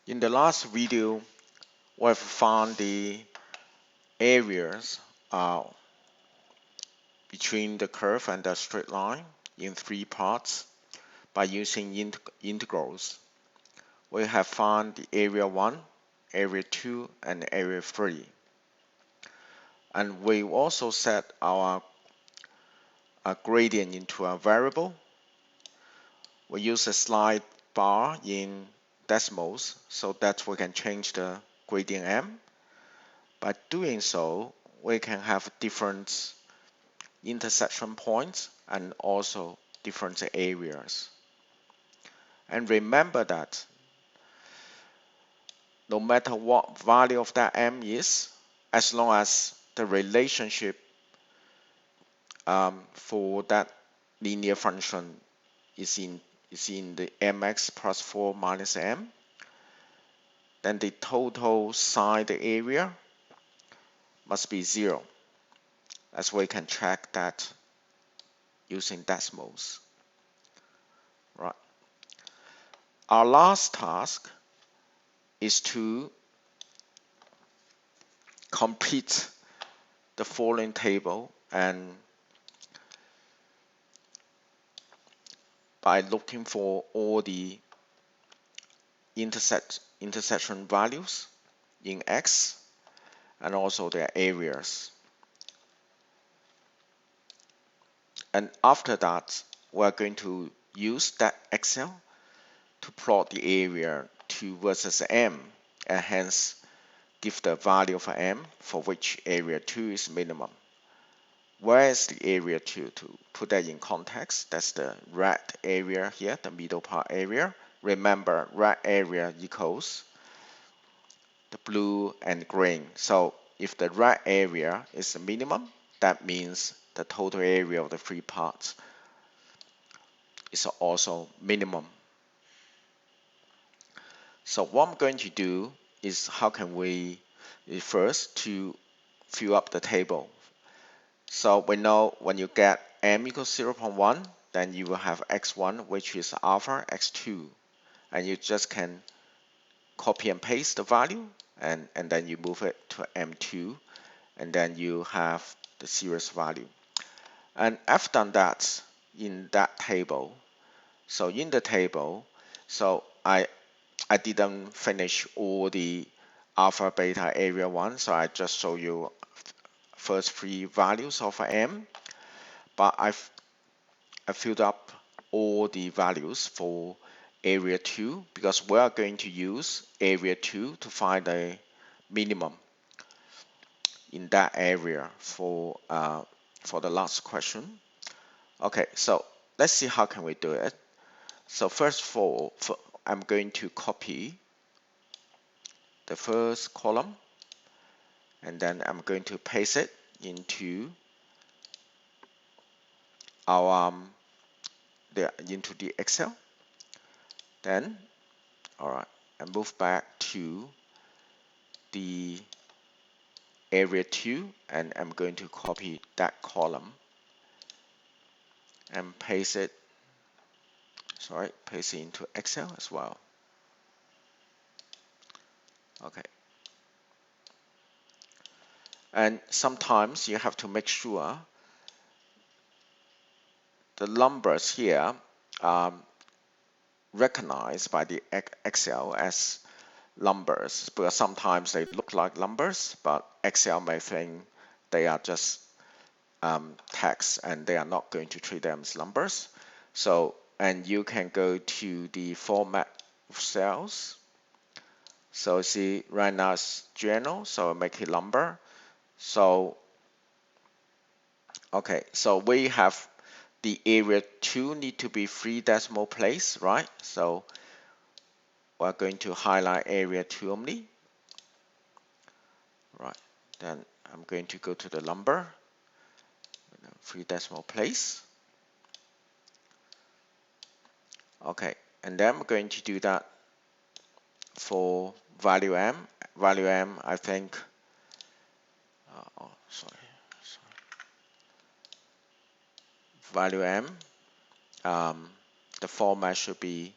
In the last video, we've found the areas between the curve and the straight line in three parts by using integrals. We have found the area 1, area 2, and area 3. And we also set our gradient into a variable. We use a slide bar in decimals so that we can change the gradient m. By doing so, we can have different intersection points and also different areas. And remember that no matter what value of that m is, as long as the relationship for that linear function is in the mx plus 4 minus m, then the total side area must be 0, as we can check that using decimals. Right. Our last task is to complete the following table, and by looking for all the intersection values in X and also their areas. And after that, we're going to use that Excel to plot the area 2 versus m, and hence give the value of m for which area 2 is minimum. Where is the area 2? To put that in context, that's the red area here, the middle part area. Remember, red area equals the blue and green. So if the red area is the minimum, that means the total area of the three parts is also minimum. So what I'm going to do is, how can we first to fill up the table. So we know when you get m equals 0.1, then you will have x1, which is alpha, x2, and you just can copy and paste the value, and then you move it to m2, and then you have the series value. And I've done that in that table. So in the table, so I didn't finish all the alpha, beta, area 1, so I just show you first three values of m, but I filled up all the values for area 2 because we are going to use area 2 to find a minimum in that area for the last question. Okay, so let's see how can we do it. So first of all, I'm going to copy the first column, and then I'm going to paste it into our into the Excel. Then, all right, I move back to the area 2, and I'm going to copy that column and paste it into Excel as well. Okay. And sometimes you have to make sure the numbers here recognized by the Excel as numbers, because sometimes they look like numbers, but Excel may think they are just text, and they are not going to treat them as numbers. So, and you can go to the format of cells. So see, right now it's journal, so I make it number. So, okay, so we have the area 2 need to be 3 decimal place, right? So we're going to highlight area 2 only. Right, then I'm going to go to the number, 3 decimal place. Okay, and then I'm going to do that for value m. Value m, I think, value m, the format should be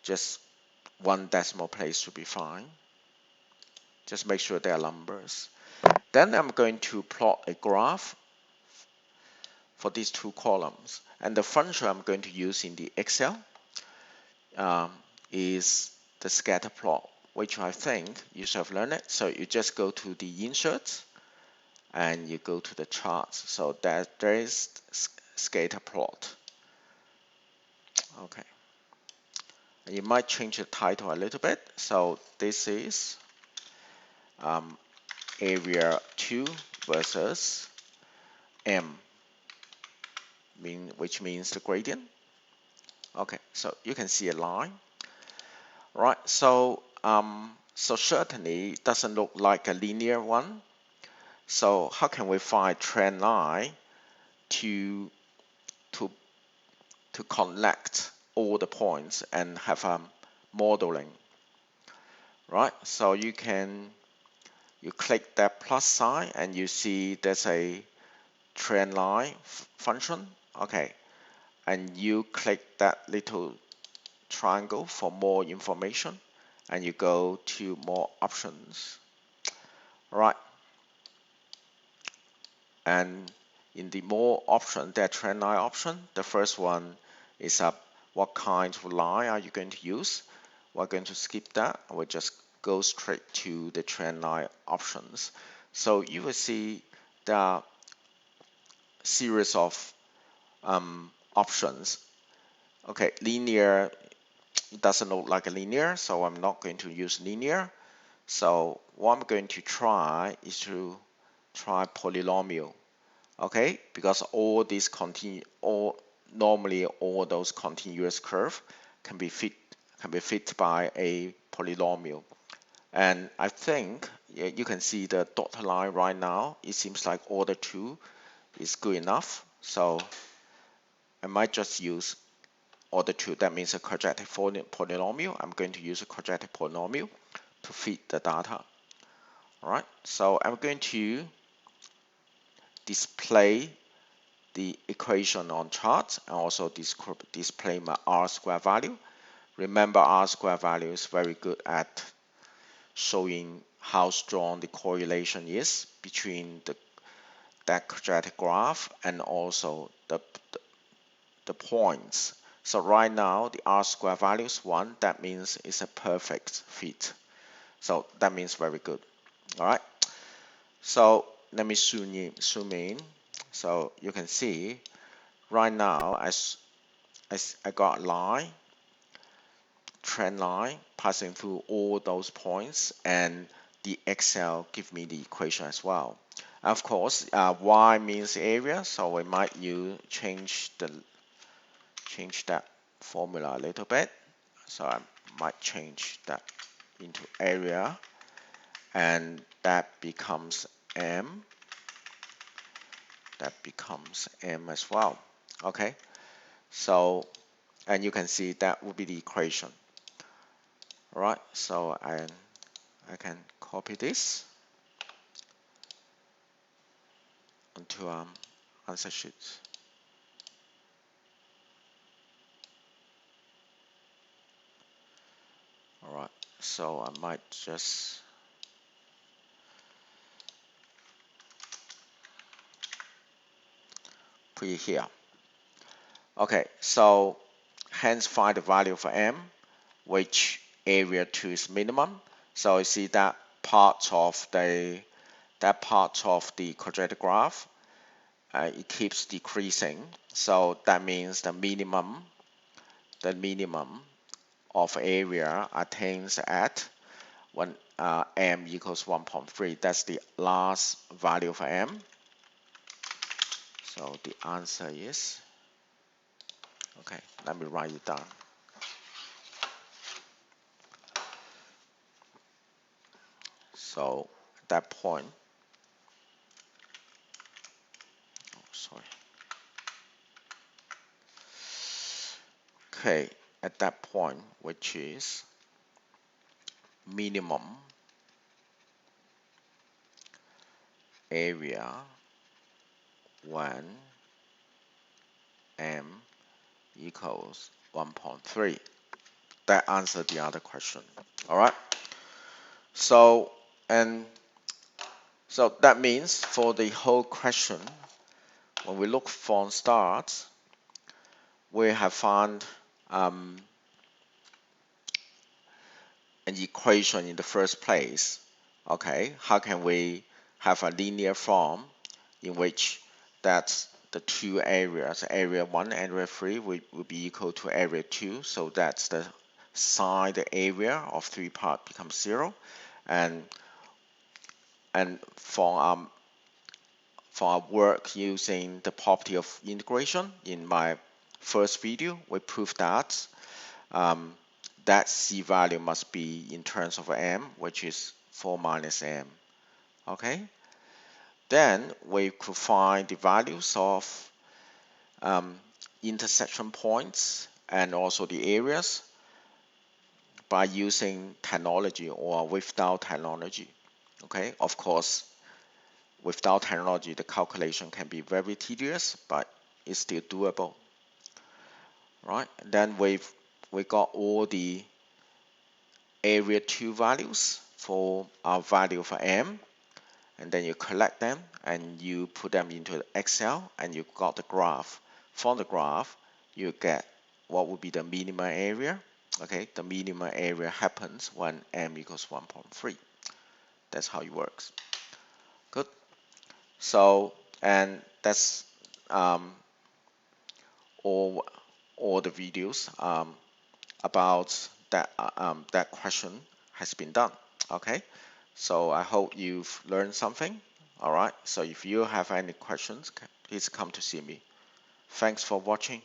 just one decimal place should be fine. Just make sure they are numbers. Then I'm going to plot a graph for these two columns. And the function I'm going to use in the Excel um, is the scatter plot, which I think you should have learned it. So you just go to the insert and you go to the charts. So that there is scatter plot. Okay. And you might change the title a little bit. So this is area 2 versus M, which means the gradient. Okay, so you can see a line, right? So certainly it doesn't look like a linear one. So how can we find trend line to to to connect all the points and have modeling, right? So you click that plus sign and you see there's a trend line function. Okay, and you click that little triangle for more information and you go to more options, right? And in the more option, that trend line option, the first one is what kind of line are you going to use? We're going to skip that. We'll just go straight to the trend line options. So you will see the series of options. Okay, linear, it doesn't look like a linear, so I'm not going to use linear. So what I'm going to try is to try polynomial. Okay, because normally all those continuous curve can be fit by a polynomial. And I think you can see the dotted line right now. It seems like order 2 is good enough. So I might just use order 2. That means a quadratic polynomial. I'm going to use a quadratic polynomial to fit the data. All right. So I'm going to display the equation on chart and also display my R-square value. Remember, R-square value is very good at showing how strong the correlation is between that quadratic graph and also the points. So right now the R-square value is 1. That means it's a perfect fit. So that means very good. All right. So let me zoom in. So you can see right now as I got a line, trend line passing through all those points, and the Excel give me the equation as well. Of course, Y means area, so we might change that formula a little bit. So I might change that into area, and that becomes M. That becomes M as well. Okay, so and you can see that will be the equation. All right, so I can copy this onto answer sheet. All right, so I might just put it here. Okay, so hence find the value for M, which area 2 is minimum. So you see that part of the quadratic graph, it keeps decreasing. So that means the minimum of area attains at when M equals 1.3. That's the last value for M. So the answer is, okay, let me write it down. So at that point, oh, sorry. Okay, at that point, which is minimum area when M equals 1.3. that answers the other question. All right. So and so that means for the whole question, when we look from start, we have found an equation in the first place. Okay, how can we have a linear form in which that the two areas, area 1 and area 3, will be equal to area 2, so that's the side area of 3 parts becomes 0. And for our work using the property of integration in my first video, we proved that that C value must be in terms of m, which is 4 minus m. Okay. Then we could find the values of intersection points and also the areas by using technology or without technology. Okay, of course, without technology, the calculation can be very tedious, but it's still doable. Right? And then we got all the area 2 values for our value for m, and then you collect them and you put them into Excel, and you got the graph. From the graph, you get what would be the minimum area. Okay, the minimum area happens when m equals 1.3. That's how it works. Good. So, and that's all the videos about that question has been done. Okay. So I hope you've learned something. All right. So if you have any questions, please come to see me. Thanks for watching.